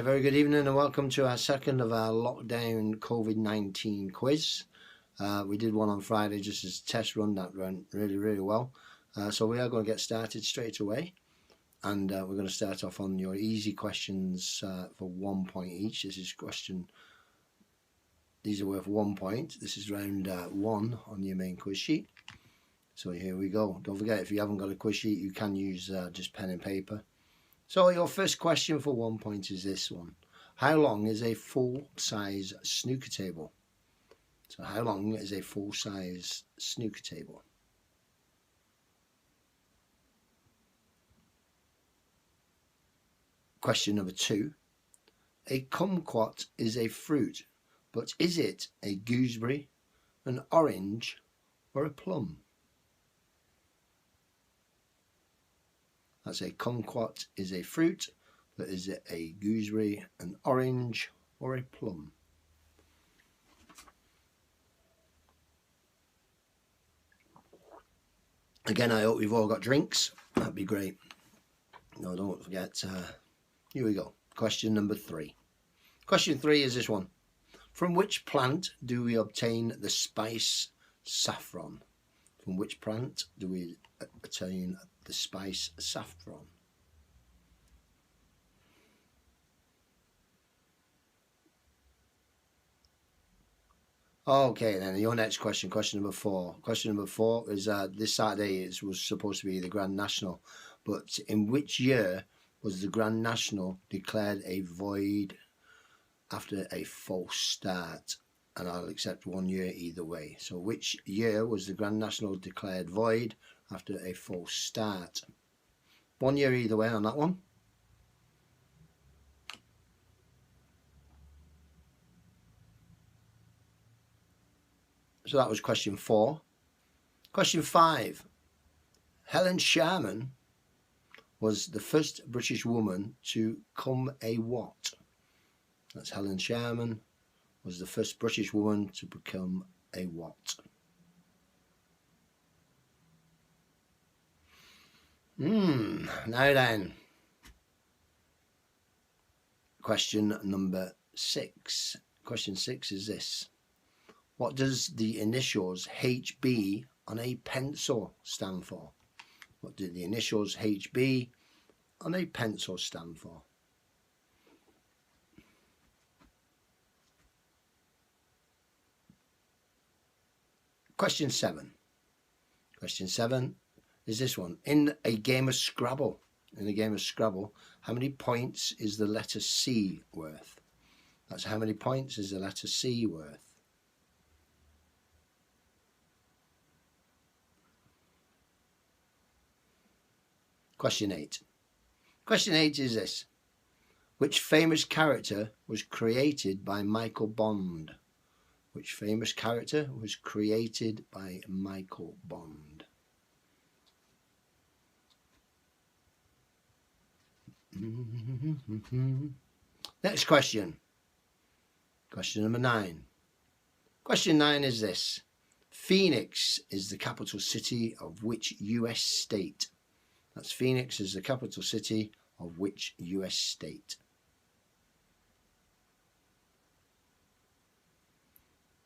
very good evening and welcome to our second of our lockdown COVID-19 quiz. We did one on Friday just as a test run that went really well. So we are going to get started straight away, and we're going to start off on your easy questions for 1 point each. These are worth 1 point. This is round 1 on your main quiz sheet. So here we go. Don't forget, if you haven't got a quiz sheet, you can use just pen and paper. So your first question for 1 point is this one. How long is a full-size snooker table? So how long is a full-size snooker table? Question number 2. A kumquat is a fruit, but is it a gooseberry, an orange, or a plum? That's a kumquat is a fruit, but is it a gooseberry, an orange, or a plum? Again, I hope you've all got drinks. That'd be great. No, don't forget. Here we go. Question number 3. Question 3 is this one. From which plant do we obtain the spice saffron? From which plant do we obtain the spice saffron? Okay, then your next question, question number 4. Question number 4 is this Saturday was supposed to be the Grand National, but in which year was the Grand National declared a void after a false start? And I'll accept 1 year either way. So which year was the Grand National declared void after a false start? 1 year either way on that one. So that was question 4. Question 5. Helen Sharman was the first British woman to become a what? That's Helen Sharman was the first British woman to become a what? Now then. Question number 6. Question 6 is this. What does the initials HB on a pencil stand for? What do the initials HB on a pencil stand for? Question 7. Question 7 is this one. In a game of Scrabble, how many points is the letter C worth? That's how many points is the letter C worth? Question 8. Question 8 is this. Which famous character was created by Michael Bond? Which famous character was created by Michael Bond? Next question. Question number 9. Question 9 is this. Phoenix is the capital city of which US state? That's Phoenix is the capital city of which US state?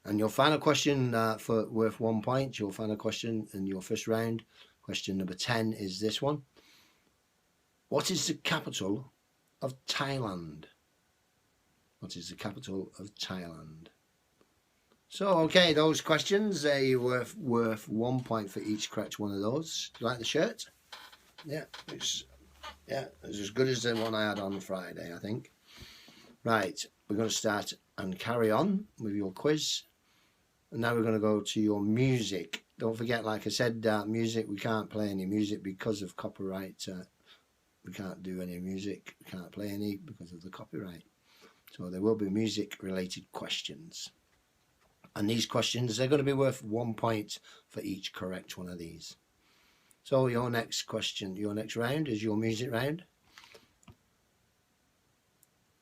And your final question for worth 1 point, your final question in your first round, question number 10 is this one. What is the capital of Thailand? What is the capital of Thailand? So, okay, those questions, they're worth 1 point for each correct one of those. Do you like the shirt? Yeah, it's as good as the one I had on Friday, I think. Right, we're going to start and carry on with your quiz. And now we're going to go to your music. Don't forget, like I said, music, we can't play any music because of copyright. We can't do any music. We can't play any because of the copyright. So there will be music-related questions. And these questions, they're going to be worth 1 point for each correct one of these. So your next question, your next round is your music round.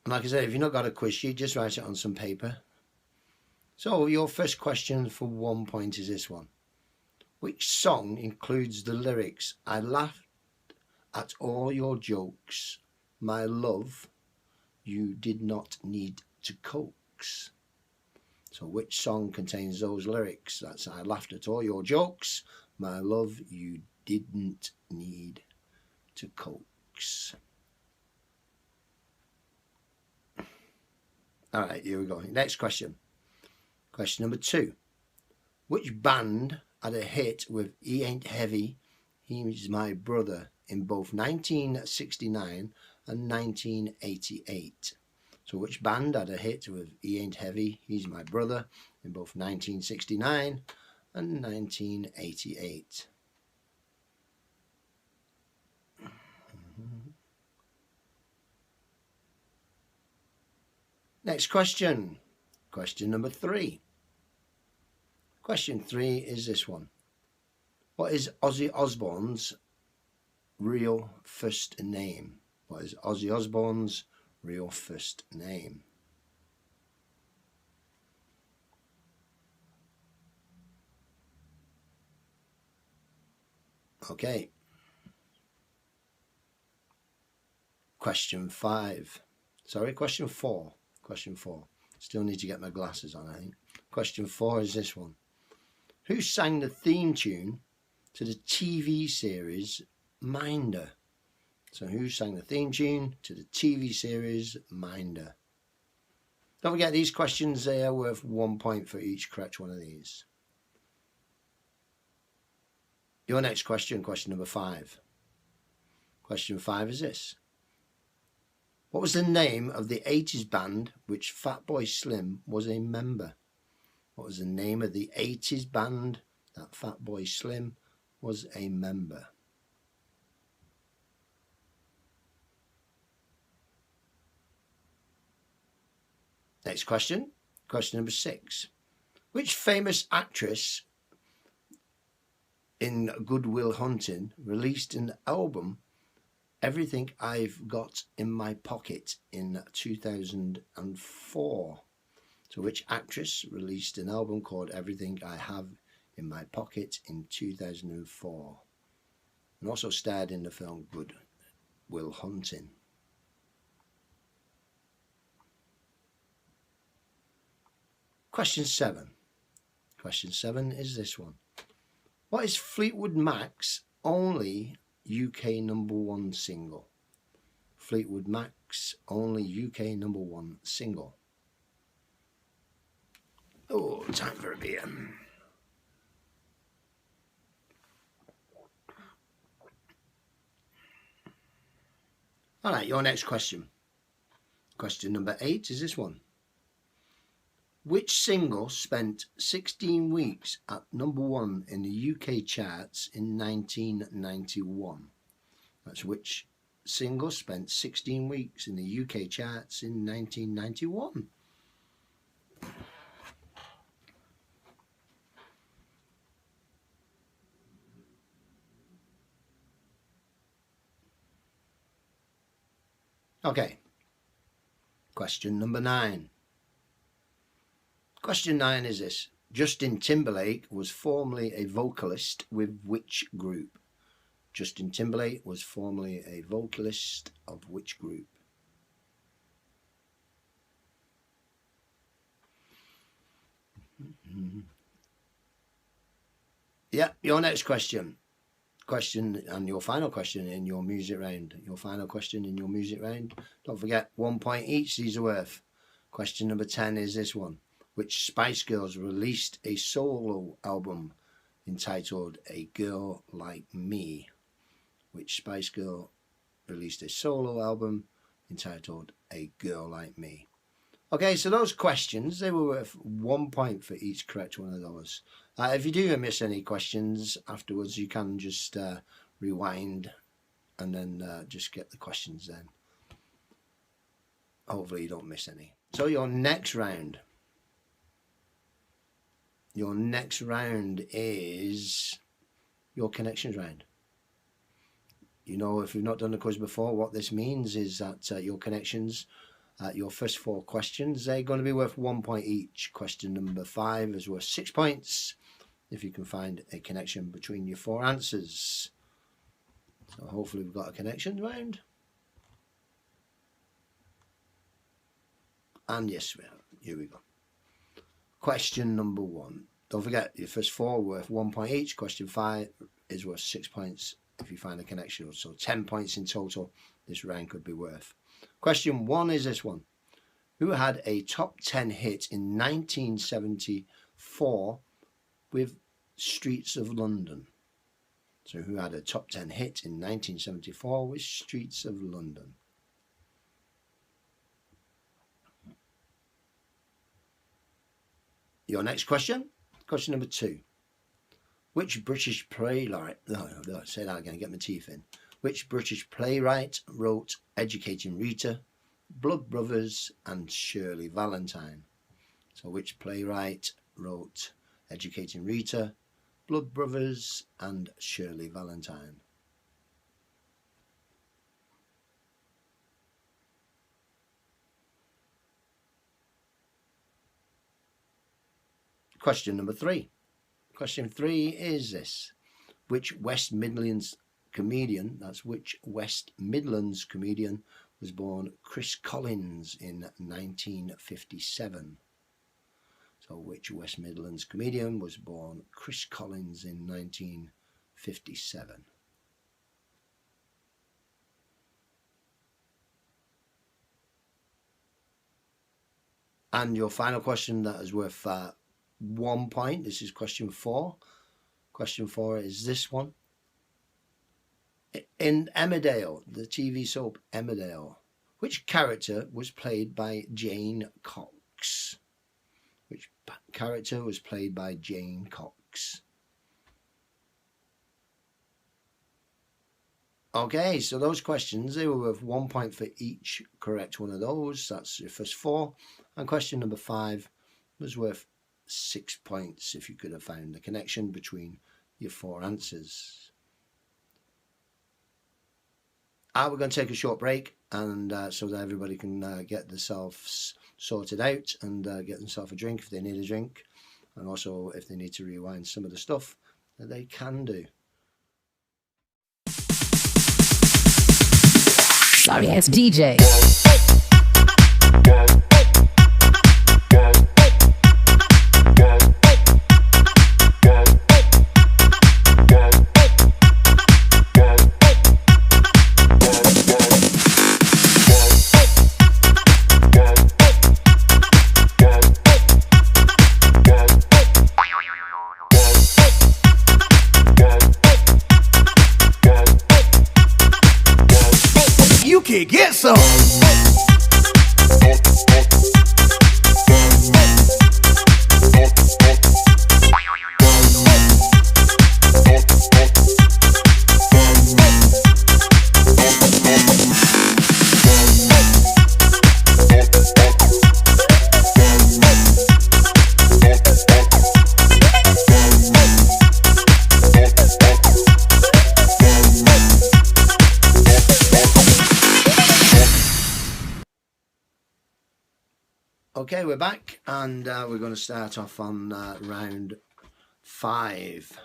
And like I said, if you've not got a quiz sheet, just write it on some paper. So your first question for 1 point is this one. Which song includes the lyrics, I laughed at all your jokes, my love, you did not need to coax. So which song contains those lyrics? That's I laughed at all your jokes, my love, you didn't need to coax. All right, here we go. Next question. Question number 2. Which band had a hit with He Ain't Heavy, He's My Brother in both 1969 and 1988? So which band had a hit with He Ain't Heavy, He's My Brother in both 1969 and 1988? Next question. Question number 3. Question 3 is this one. What is Ozzy Osbourne's real first name? What is Ozzy Osbourne's real first name? Okay. Question 5. Sorry, question 4. Question 4. Still need to get my glasses on, I think. Question 4 is this one. Who sang the theme tune to the TV series Minder? So who sang the theme tune to the TV series Minder? Don't forget, these questions, they are worth 1 point for each correct one of these. Your next question, question number 5. Question 5 is this. What was the name of the 80s band which Fatboy Slim was a member? What was the name of the 80s band that Fatboy Slim was a member? Next question, question number 6. Which famous actress in Good Will Hunting released an album, Everything I've Got in My Pocket, in 2004? So which actress released an album called Everything I Have in My Pocket in 2004? And also starred in the film Good Will Hunting. Question 7. Question 7 is this one. What is Fleetwood Mac's only UK #1 single? Fleetwood Mac's only UK #1 single. Oh, time for a beer. All right, your next question. Question number 8 is this one. Which single spent 16 weeks at #1 in the UK charts in 1991? That's which single spent 16 weeks in the UK charts in 1991? Okay. Question number 9. Question 9 is this. Justin Timberlake was formerly a vocalist with which group? Justin Timberlake was formerly a vocalist of which group? Yeah, your next question. Question and your final question in your music round. Your final question in your music round. Don't forget, 1 point each these are worth. Question number 10 is this one. Which Spice Girls released a solo album entitled A Girl Like Me? Which Spice Girl released a solo album entitled A Girl Like Me? Okay, so those questions, they were worth 1 point for each correct one of those. If you do miss any questions afterwards, you can just rewind and then just get the questions then. Hopefully you don't miss any. So your next round is your connections round. You know, if you've not done the quiz before, what this means is that your connections, your first 4 questions, they're going to be worth 1 point each. Question number 5 is worth 6 points if you can find a connection between your 4 answers. So hopefully we've got a connection round. And yes, here we go. Question number 1. Don't forget, your first 4 worth 1 point each. Question 5 is worth 6 points if you find a connection. So 10 points in total this round could be worth. Question 1 is this one. Who had a top 10 hit in 1974 with Streets of London? So who had a top 10 hit in 1974 with Streets of London? Your next question, question number 2. Which British playwright, say that again, get my teeth in. Which British playwright wrote Educating Rita, Blood Brothers and Shirley Valentine? So which playwright wrote Educating Rita, Blood Brothers and Shirley Valentine? Question number 3. Question 3 is this. Which West Midlands comedian, was born Chris Collins in 1957? So which West Midlands comedian was born Chris Collins in 1957? And your final question that is worth 1 point. This is question 4. Question 4 is this one. In Emmerdale, the TV soap Emmerdale, which character was played by Jane Cox? Which character was played by Jane Cox? Okay, so those questions, they were worth 1 point for each correct one of those. That's your first 4. And question number 5 was worth 6 points if you could have found the connection between your 4 answers. We're going to take a short break, and so that everybody can get themselves sorted out and get themselves a drink if they need a drink, and also if they need to rewind some of the stuff that they can do. Sorry ass DJ. You can get some. Okay, we're back, and we're going to start off on round 5.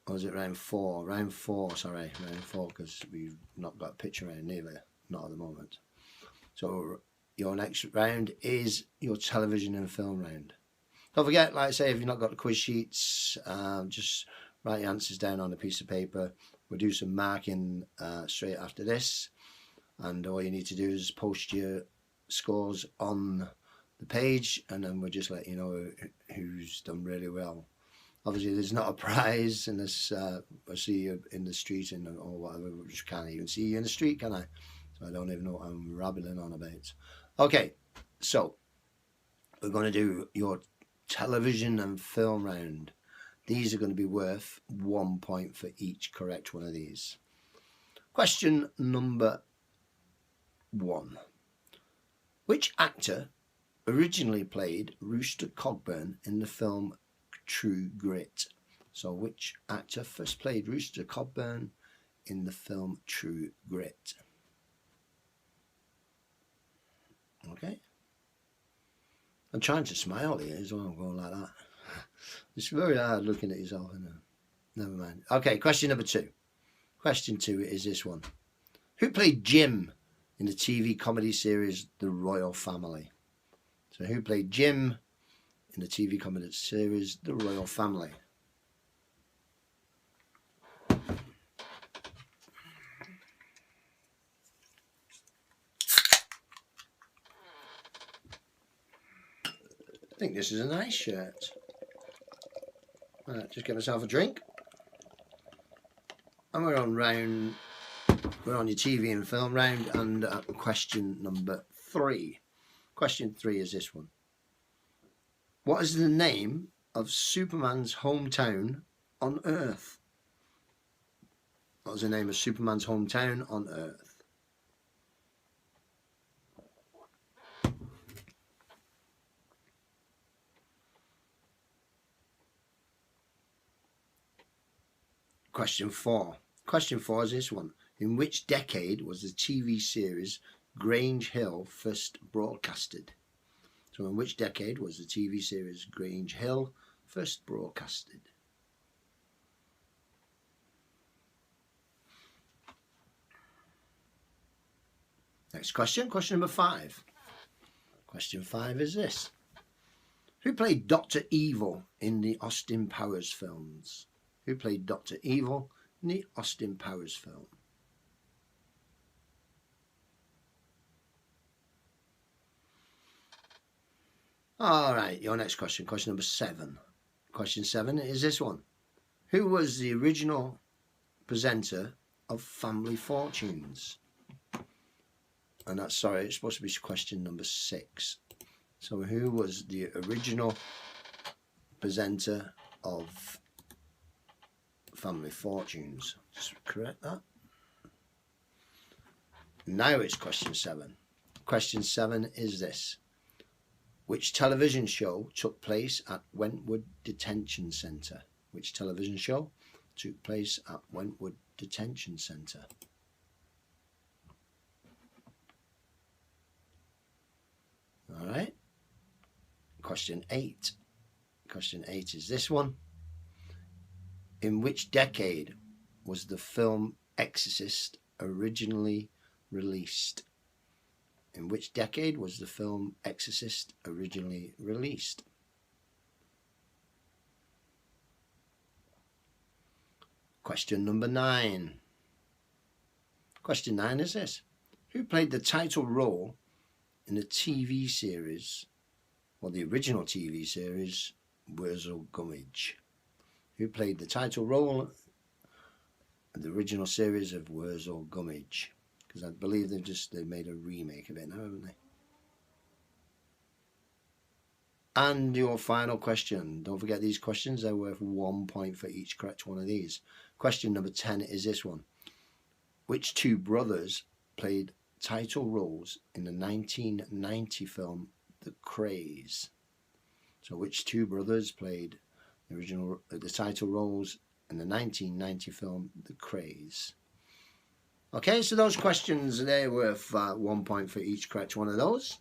Or is it round 4? Round 4, sorry, round 4, because we've not got a picture around either, not at the moment. So your next round is your television and film round. Don't forget, like I say, if you've not got the quiz sheets, just write your answers down on a piece of paper. We'll do some marking straight after this, and all you need to do is post your scores on the page, and then we'll just let you know who's done really well. Obviously there's not a prize in this. I see you in the street or whatever, which can't even see you in the street, can I? So I don't even know what I'm rambling on about. Okay, so we're going to do your television and film round. These are going to be worth 1 point for each correct one of these. Question number 1. Which actor originally played Rooster Cogburn in the film True Grit? So which actor first played Rooster Cogburn in the film True Grit? Okay. I'm trying to smile here as well. I'm going like that. It's very hard looking at yourself. Never mind. Okay, question number 2. Question 2 is this one. Who played Jim in the TV comedy series The Royal Family? So who played Jim in the TV comedy series The Royal Family? I think this is a nice shirt. Right, just get myself a drink. And we're on your TV and film round, and question number 3. Question 3 is this one. What is the name of Superman's hometown on Earth? What is the name of Superman's hometown on Earth? Question 4. Question 4 is this one. In which decade was the TV series Grange Hill first broadcasted? So in which decade was the TV series Grange Hill first broadcasted? Next question, question number 5. Question 5 is this. Who played Dr. Evil in the Austin Powers films? Who played Dr. Evil in the Austin Powers film? All right, your next question, question number 7. Question 7 is this one. Who was the original presenter of Family Fortunes? And that's, sorry, it's supposed to be question number 6. So who was the original presenter of Family Fortunes? Just correct that. Now it's question 7. Question 7 is this. Which television show took place at Wentworth Detention Centre? Which television show took place at Wentworth Detention Centre? All right. Question 8. Question 8 is this one. In which decade was the film Exorcist originally released? In which decade was the film Exorcist originally released? Question number 9. Question 9 is this. Who played the title role in the TV series, or the original TV series, Wurzel Gummidge? Who played the title role in the original series of Wurzel Gummidge? Because I believe they've made a remake of it now, haven't they? And your final question. Don't forget these questions, they're worth 1 point for each correct one of these. Question number 10 is this one. Which 2 brothers played title roles in the 1990 film The Krays? So which 2 brothers played the title roles in the 1990 film The Krays? Okay, so those questions, they're worth 1 point for each correct one of those.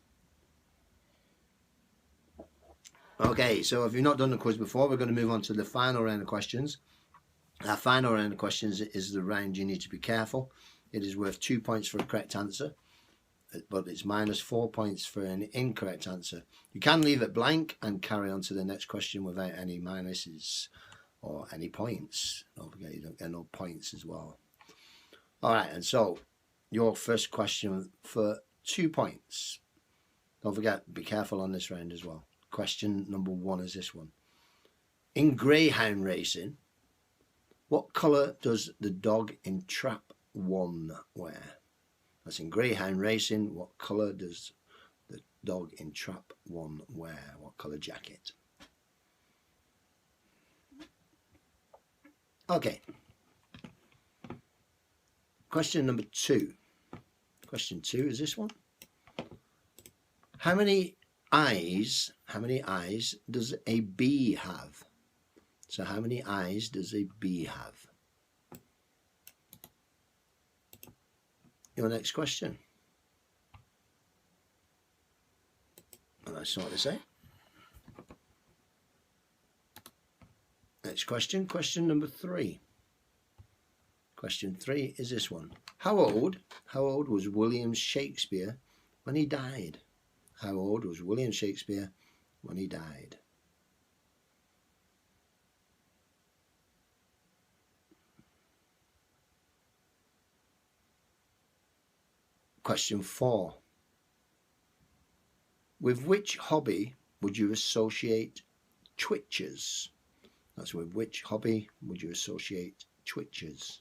Okay, so if you've not done the quiz before, we're going to move on to the final round of questions. Our final round of questions is the round you need to be careful. It is worth 2 points for a correct answer, but it's minus 4 points for an incorrect answer. You can leave it blank and carry on to the next question without any minuses or any points. Don't forget, you don't get no points as well. All right, and so your first question for 2 points. Don't forget, be careful on this round as well. Question number 1 is this one. In greyhound racing, what colour does the dog in Trap 1 wear? That's in greyhound racing. What colour does the dog in Trap 1 wear? What colour jacket? Okay. Question number 2. Question 2 is this one. How many eyes does a bee have? So how many eyes does a bee have? Your next question. And I saw what they say. Next question, question number 3. Question 3 is this one. How old was William Shakespeare when he died? How old was William Shakespeare when he died? Question 4. With which hobby would you associate twitchers? That's with which hobby would you associate twitchers?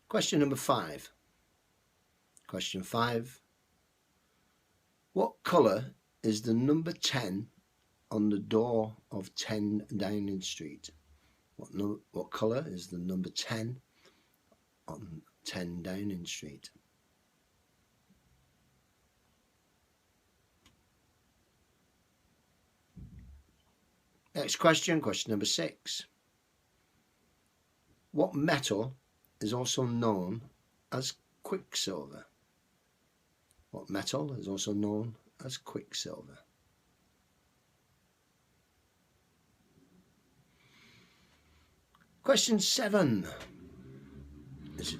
Question number 5. Question 5. What colour is the number 10 on the door of 10 Downing Street? What colour is the number 10 on 10 Downing Street? Next question, question number 6. What metal is also known as quicksilver? What metal is also known as quicksilver? Question 7. This is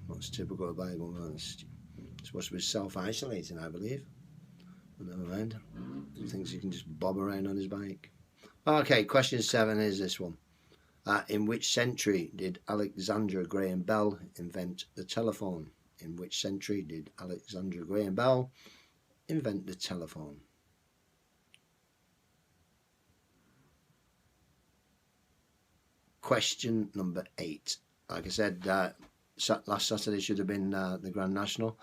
what's typical of Bible. It's supposed to be self-isolating, I believe. But never mind. He thinks he can just bob around on his bike. Okay, question 7 is this one. In which century did Alexander Graham Bell invent the telephone? In which century did Alexander Graham Bell invent the telephone? Question number 8. Like I said, last Saturday should have been the Grand National.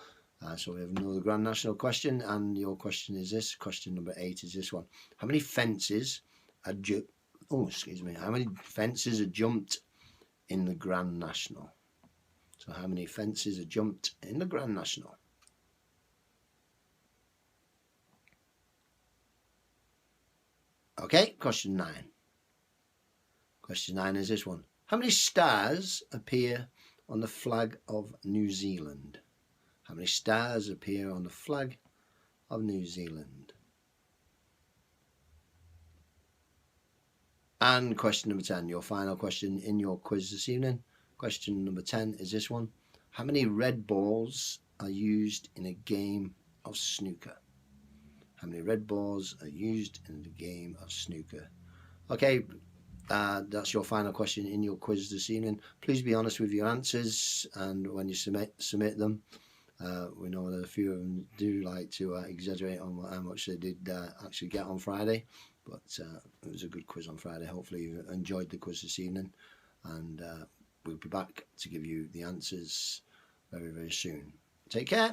So we have another Grand National question, and your question is this. Question number 8 is this one. How many fences are how many fences are jumped in the Grand National? So how many fences are jumped in the Grand National? Okay, question 9. Question 9 is this one. How many stars appear on the flag of New Zealand? How many stars appear on the flag of New Zealand? And question number 10, your final question in your quiz this evening. Question number 10 is this one. How many red balls are used in a game of snooker? How many red balls are used in the game of snooker? Okay, that's your final question in your quiz this evening. Please be honest with your answers, and when you submit them, we know that a few of them do like to exaggerate on how much they did actually get on Friday, but it was a good quiz on Friday. Hopefully you enjoyed the quiz this evening, and we'll be back to give you the answers very, very soon. Take care.